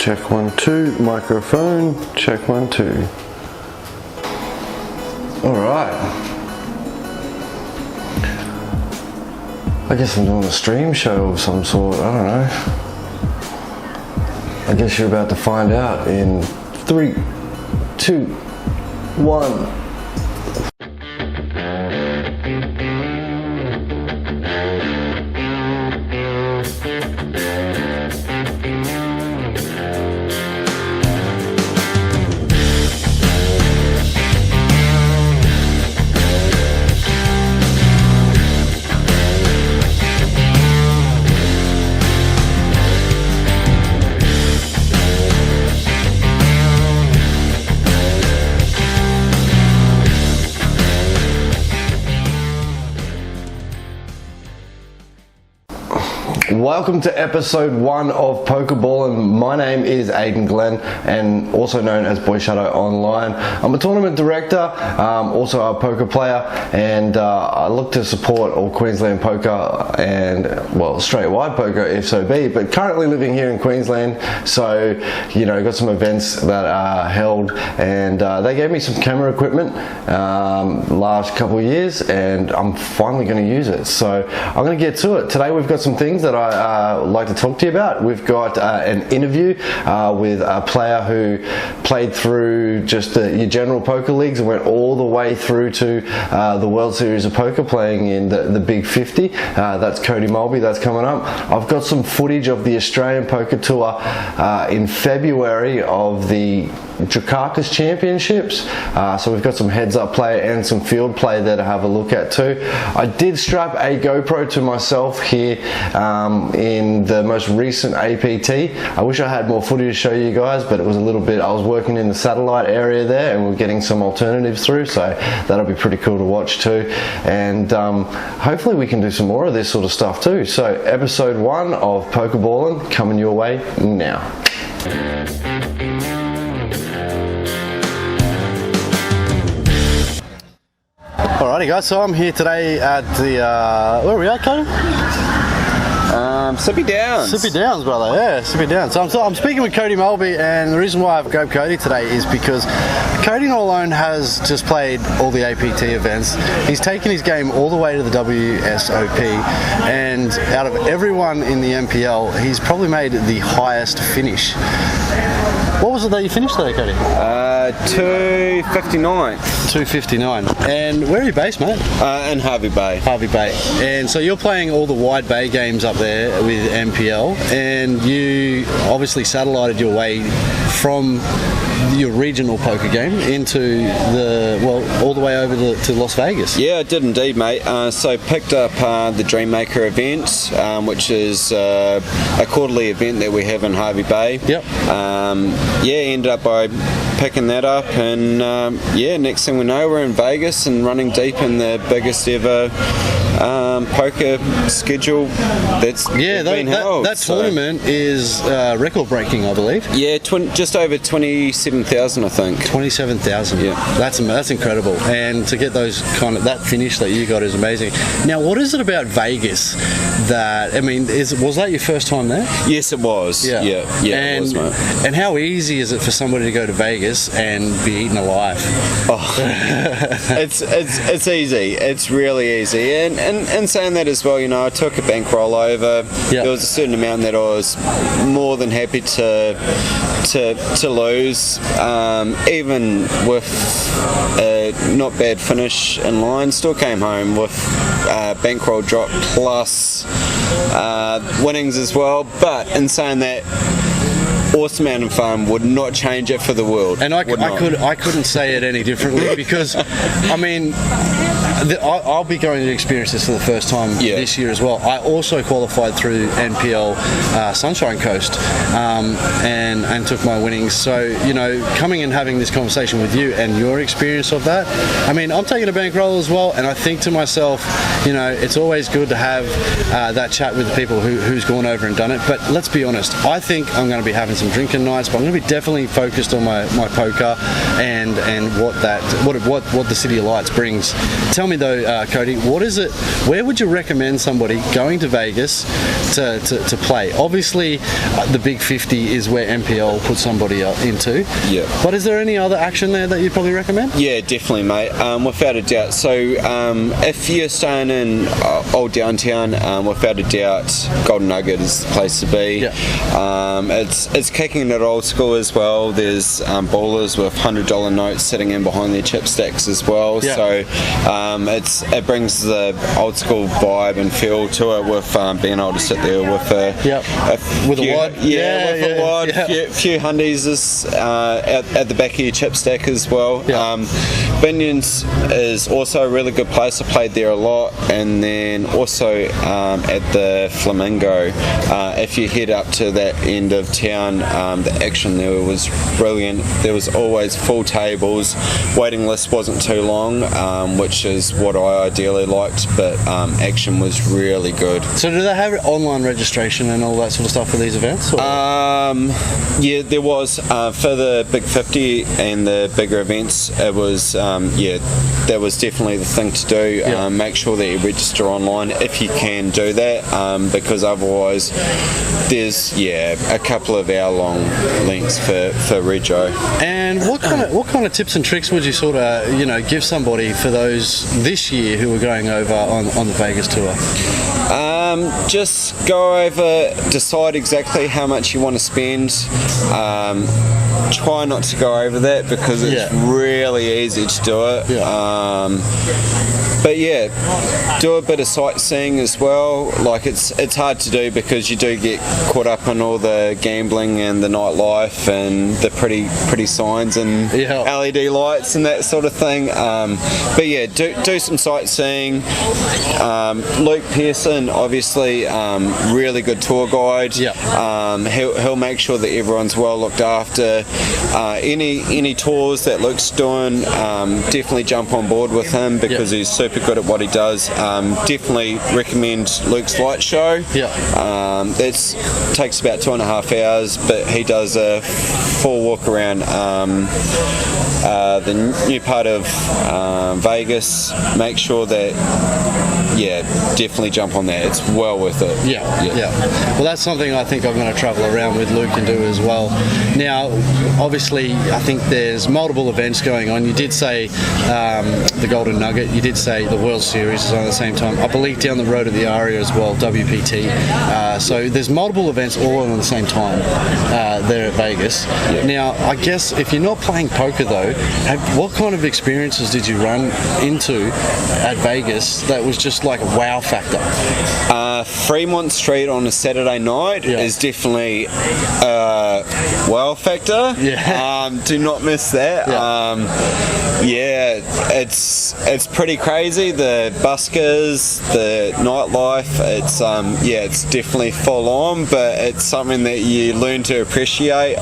Check 1 2. Microphone. Check 1 2. All right. I guess I'm doing a stream show of some sort. I don't know. I guess you're about to find out in 3, 2, 1. Welcome to episode 1 of Poker Ballin. My name is Aidan Glenn, and also known as Boy Shadow Online. I'm a tournament director, also a poker player, and I look to support all Queensland poker and, well, Australia-wide poker if so be, but currently living here in Queensland, so, you know, got some events that are held, and they gave me some camera equipment last couple of years, and I'm finally going to use it, so I'm going to get to it. Today we've got some things that I like to talk to you about. We've got an interview with a player who played through just your general poker leagues and went all the way through to the World Series of Poker, playing in the Big 50. That's Cody Moby. That's coming up. I've got some footage of the Australian Poker Tour in February of the Dukakis Championships. So we've got some heads up play and some field play there to have a look at too. I did strap a GoPro to myself here in the most recent APT. I wish I had more footage to show you guys, but it was a little bit, I was working in the satellite area there and we're getting some alternatives through, so that'll be pretty cool to watch too. And hopefully we can do some more of this sort of stuff too. So episode 1 of Poker Ballin' coming your way now. Alrighty guys, so I'm here today at the, where are we at, Cody? Sippy Downs. Sippy Downs, brother, yeah, Sippy Downs. So I'm speaking with Cody Moby, and the reason why I've grabbed Cody today is because Cody not alone has just played all the APT events, he's taken his game all the way to the WSOP, and out of everyone in the MPL, he's probably made the highest finish. What was it that you finished there, Cody? 259. 259. And where are you based, mate? In Harvey Bay. Harvey Bay. And so you're playing all the wide bay games up there with MPL, and you obviously satellited your way from your regional poker game into the, well, all the way over to Las Vegas. Yeah, I did indeed, mate. So picked up the Dreammaker event, which is a quarterly event that we have in Harvey Bay. Yep. Yeah, ended up by picking that up, and yeah, next thing we know, we're in Vegas and running deep in the biggest ever poker schedule that's been held. That tournament is record breaking, I believe. Yeah, just over 27,000, I think. 27,000. Yeah, that's incredible, and to get those that finish that you got is amazing. Now, what is it about Vegas that, I mean, was that your first time there? Yes, it was. Yeah, and, it was, mate. And how easy is it for somebody to go to Vegas and be eaten alive? Oh, it's easy. It's really easy, and saying that as well, you know, I took a bankroll over. There was a certain amount that I was more than happy to lose, even with a not bad finish in line. Still came home with bankroll drop plus winnings as well. But in saying that, awesome amount of fun, would not change it for the world. And I couldn't say it any differently, because I mean, I'll be going to experience this for the first time this year as well. I also qualified through NPL Sunshine Coast and took my winnings. So, you know, coming and having this conversation with you and your experience of that, I mean, I'm taking a bankroll as well, and I think to myself, you know, it's always good to have that chat with the people who's gone over and done it. But let's be honest, I think I'm going to be having some some drinking nights, but I'm going to be definitely focused on my poker and what the City of Lights brings. Tell me though, Cody, where would you recommend somebody going to Vegas to play? Obviously, the Big 50 is where NPL put somebody into. Yeah. But is there any other action there that you'd probably recommend? Yeah, definitely, mate. Without a doubt. So, if you're staying in old downtown, without a doubt, Golden Nugget is the place to be. Yeah. It's kicking it old school as well. There's ballers with $100 notes sitting in behind their chip stacks as well. Yeah. So it brings the old school vibe and feel to it with being able to sit there with a wad. A wad, few hundies at the back of your chip stack as well. Yeah. Binion's is also a really good place. I played there a lot, and then also at the Flamingo. If you head up to that end of town, the action there was brilliant. There was always full tables. Waiting list wasn't too long, which is what I ideally liked, but action was really good. So do they have online registration and all that sort of stuff for these events? Yeah, there was for the Big 50 and the bigger events. It was that was definitely the thing to do. Yeah. Make sure that you register online if you can do that, because otherwise there's a couple of hour-long links for rego. And what kind of tips and tricks would you sort of give somebody for those this year who are going over on the Vegas tour? Just go over, decide exactly how much you want to spend. Try not to go over that because it's really easy to do it. But do a bit of sightseeing as well. Like it's hard to do because you do get caught up in all the gambling and the nightlife and the pretty signs and LED lights and that sort of thing. But do some sightseeing. Luke Pearson, obviously, really good tour guide. He'll make sure that everyone's well looked after. Any tours that Luke's doing, definitely jump on board with him because he's super good at what he does. Definitely recommend Luke's light show. That takes about 2.5 hours, but he does a full walk around the new part of Vegas. Make sure that definitely jump on that. It's well worth it. Well, that's something I think I'm going to travel around with Luke and do as well. Now, obviously, I think there's multiple events going on. You did say the Golden Nugget. You did say the World Series is on at the same time. I believe down the road at the Aria as well, WPT. So there's multiple events all on at the same time there at Vegas. Now, I guess if you're not playing poker though, what kind of experiences did you run into at Vegas that was just like a wow factor? Fremont Street on a Saturday night is definitely a wow factor. Do not miss that. It's pretty crazy. The buskers, the nightlife, it's definitely full on, but it's something that you learn to appreciate.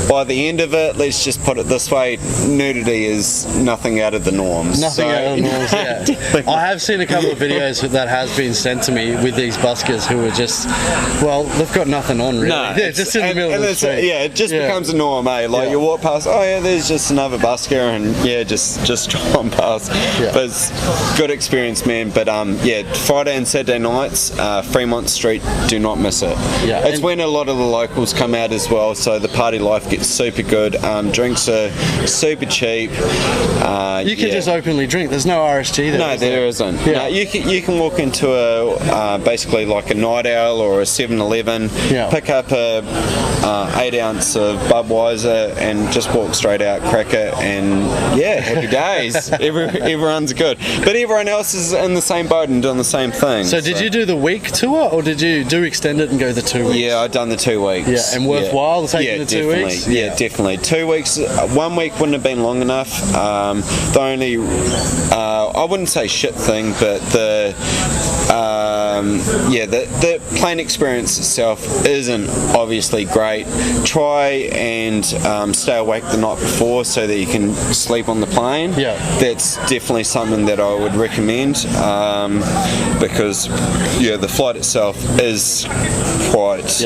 By the end of it, let's just put it this way, nudity is nothing out of the norms. Nothing out of the norms, I have seen a couple of videos that has been sent to me with these buskers who are just, they've got nothing on really. Just in the middle of the street. It just becomes a norm, Like you walk past, there's just another busker, and just drive on past. But it's good experience, man. But Friday and Saturday nights, Fremont Street, do not miss it. It's when a lot of the locals come out as well, so the party life gets super good. Drinks are super cheap. You can just openly drink. There's no RSG there. No, there isn't. No, you can walk into a basically like a Night Owl or a 7-Eleven, pick up a 8 ounce of Budweiser and just walk straight out, crack it, and happy days. Everyone's good, but everyone else is in the same boat and doing the same thing. So did you do the week tour or did you do extend it and go the 2 weeks? I've done the 2 weeks. And worthwhile taking the 2 weeks? Definitely. 2 weeks. 1 week wouldn't have been long enough. The only I wouldn't say shit thing, but the the plane experience itself isn't obviously great. Try and stay awake the night before so that you can sleep on the plane. Yeah, that's definitely something that I would recommend, because the flight itself is quite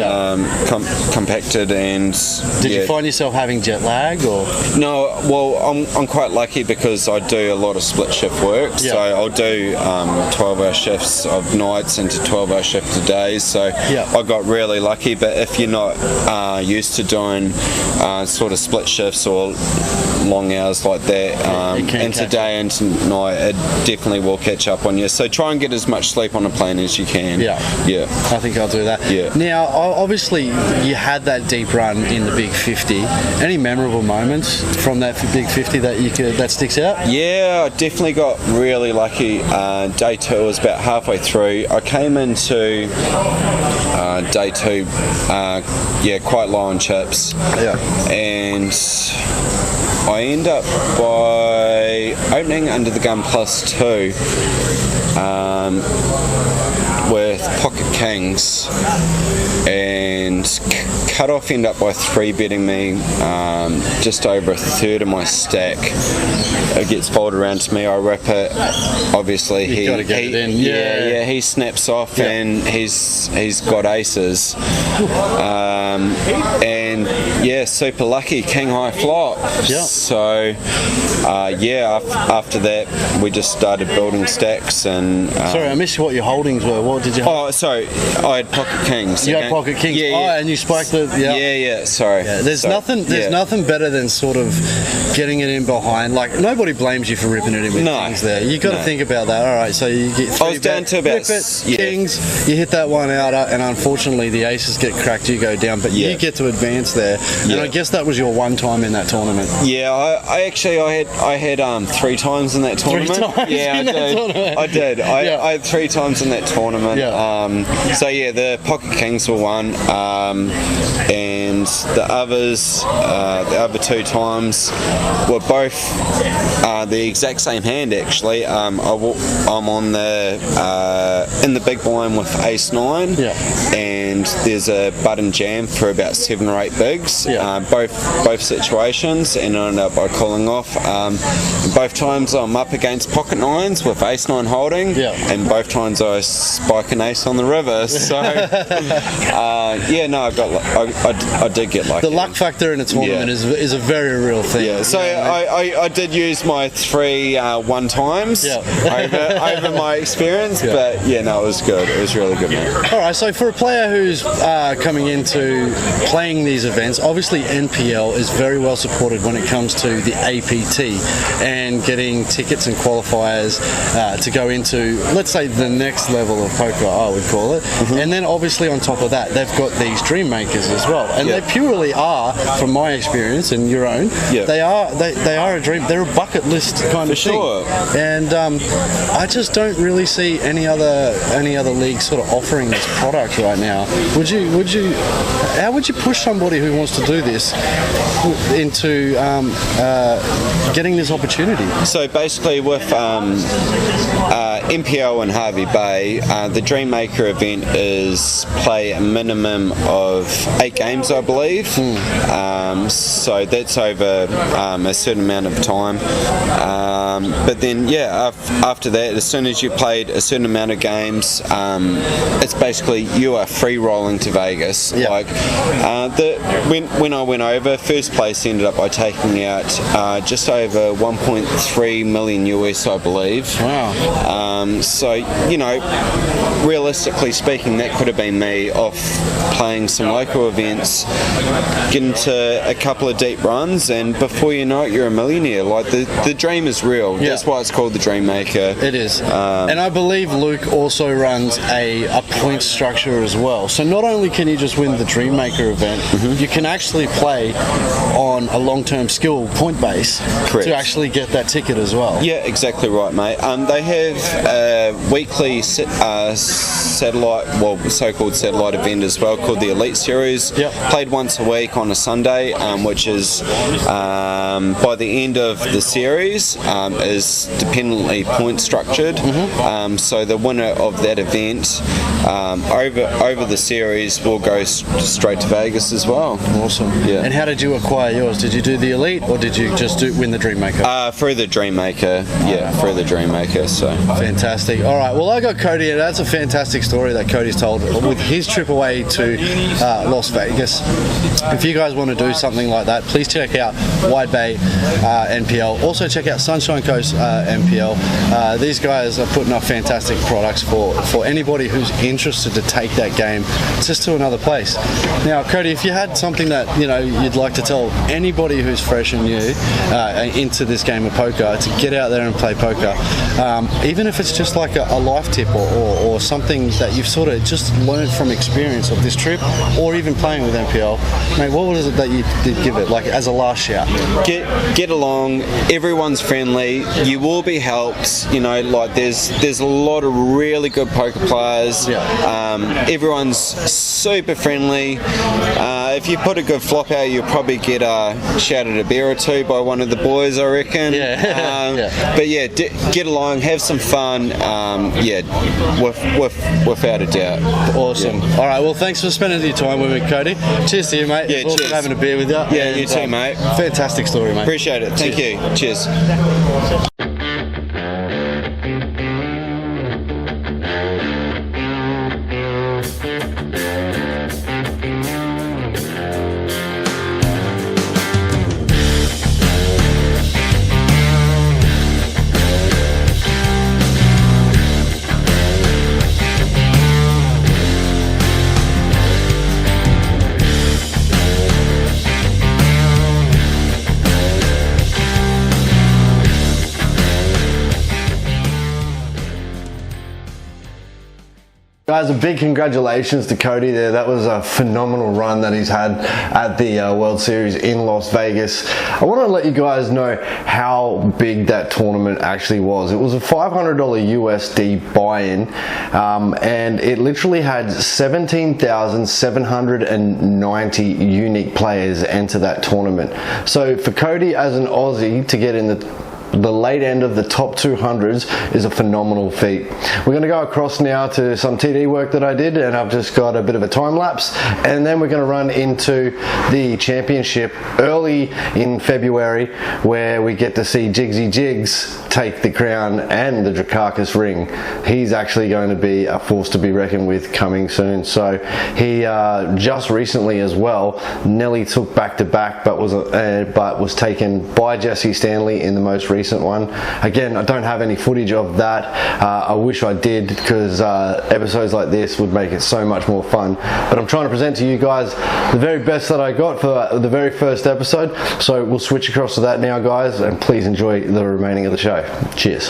compacted. And did you find yourself having jet lag, or? No, well, I'm quite lucky because I do a lot of split shift work, so I'll do 12-hour shifts of nights into 12-hour shifts of days, so I got really lucky. But if you're not used to doing sort of split shifts or long hours like that, into day into night, it definitely will catch up on you. So try and get as much sleep on a plane as you can. Yeah. I think I'll do that. Yeah. Now, obviously, you had that deep run in the Big 50. Any memorable moments from that Big 50 that sticks out? Yeah, I definitely got really lucky. Day 2 was about halfway through. I came into day 2, quite low on chips. And I end up by opening under the gun +2 with Pocket Kings, and cut off end up by 3-betting me just over a third of my stack. It gets folded around to me, I rip it. Obviously he snaps off and he's got aces. And super lucky, king high flop. So after that we just started building stacks. And sorry, I missed what your holdings were. What did you have? Oh, sorry, I had Pocket Kings. You had Pocket Kings. And you spiked the sorry. There's nothing better than sort of getting it in behind. Like, nobody blames you for ripping it in with kings there. You got to think about that. All right, so you get 3 I was down to about kings. You hit that one out, and unfortunately the aces get cracked. You go down, but you get to advance there. And I guess that was your one time in that tournament. Yeah, I had 3 times in that tournament. 3 times in that tournament. I did. I had 3 times in that tournament. The Pocket Kings were one, and the other 2 times were both the exact same hand. Actually, I'm on in the big blind with Ace 9, and there's a button jam for about 7 or 8 bigs. Both situations, and I ended up by calling off. Both times I'm up against Pocket 9s with Ace 9 holding, and both times I spike an ace on the river. So I did get lucky. The luck factor in a tournament is a very real thing. So I did use my 3 one times over my experience, but it was good. It was really good, man. All right, so for a player who's coming into playing these events, obviously NPL is very well supported when it comes to the APT and getting tickets and qualifiers to go into, let's say, the next level of poker, I would call it. And then obviously on top of that, they've got these dream makers as well, and they purely are, from my experience and your own, they are a dream. They're a bucket list kind of thing. And I just don't really see any other league sort of offering this product right now. How would you push somebody who wants to do this into getting this opportunity? So basically with NPL and Harvey Bay, the Dream Maker event is play a minimum of 8 games, I believe. So that's over a certain amount of time. But then, after that, as soon as you've played a certain amount of games, it's basically you are free rolling to Vegas. Like when I went over, first place ended up by taking out just over 1.3 million US, I believe. Wow. So realistically speaking, that could have been me off playing some local events, get into a couple of deep runs, and before you know it, you're a millionaire. Like the dream is real. That's why it's called the Dream Maker. It is. And I believe Luke also runs a point structure as well. So not only can you just win the Dream Maker event, you can actually play on a long-term skill point base to actually get that ticket as well. Yeah, exactly right, mate. They have a weekly satellite, so-called satellite event as well, called the Elite Series, series. Played once a week on a Sunday, which is by the end of the series is dependently point structured. So the winner of that event over the series will go straight to Vegas as well. Awesome. Yeah. And how did you acquire yours? Did you do the Elite, or did you just win the Dreammaker? Through the Dreammaker. Through the Dreammaker. So fantastic. All right. Well, I got Cody, and that's a fantastic story that Cody's told with his trip away to Las Vegas. If you guys want to do something like that, please check out Wide Bay NPL. Also check out Sunshine Coast NPL. These guys are putting up fantastic products for anybody who's interested to take that game just to another place. Now, Cody, if you had something that you'd like to tell anybody who's fresh and new into this game of poker to get out there and play poker, even if it's just like a life tip or something that you've sort of just learned from experience of this trip, or even playing with NPL, mate, what was it that you did give it, like as a last shout? Get along. Everyone's friendly. You will be helped. Like there's a lot of really good poker players. Everyone's super friendly. If you put a good flop out, you'll probably get shouted a beer or two by one of the boys, I reckon. But yeah, get along, have some fun. Without a doubt. Awesome. All right. Well, thanks for spending your time with me, Cody. Cheers to you, mate. Yeah, cheers. Having a beer with you. Yeah, you too, mate. Fantastic story, mate. Appreciate it. Thank you. Cheers. Guys, a big congratulations to Cody there. That was a phenomenal run that he's had at the World Series in Las Vegas. I want to let you guys know how big that tournament actually was. It was a $500 USD buy-in, and it literally had 17,790 unique players enter that tournament. So for Cody as an Aussie to get in the late end of the top 200s is a phenomenal feat. We're going to go across now to some TD work that I did, and I've just got a bit of a time lapse, and then we're going to run into the championship early in February, where we get to see Jigsy Jigs take the crown and the Dukakis ring. He's actually going to be a force to be reckoned with coming soon. So he just recently as well nearly took back-to-back, but was taken by Jesse Stanley in the most recent one. Again, I don't have any footage of that. I wish I did, because episodes like this would make it so much more fun. But I'm trying to present to you guys the very best that I got for the very first episode. So we'll switch across to that now, guys, and please enjoy the remaining of the show. Cheers.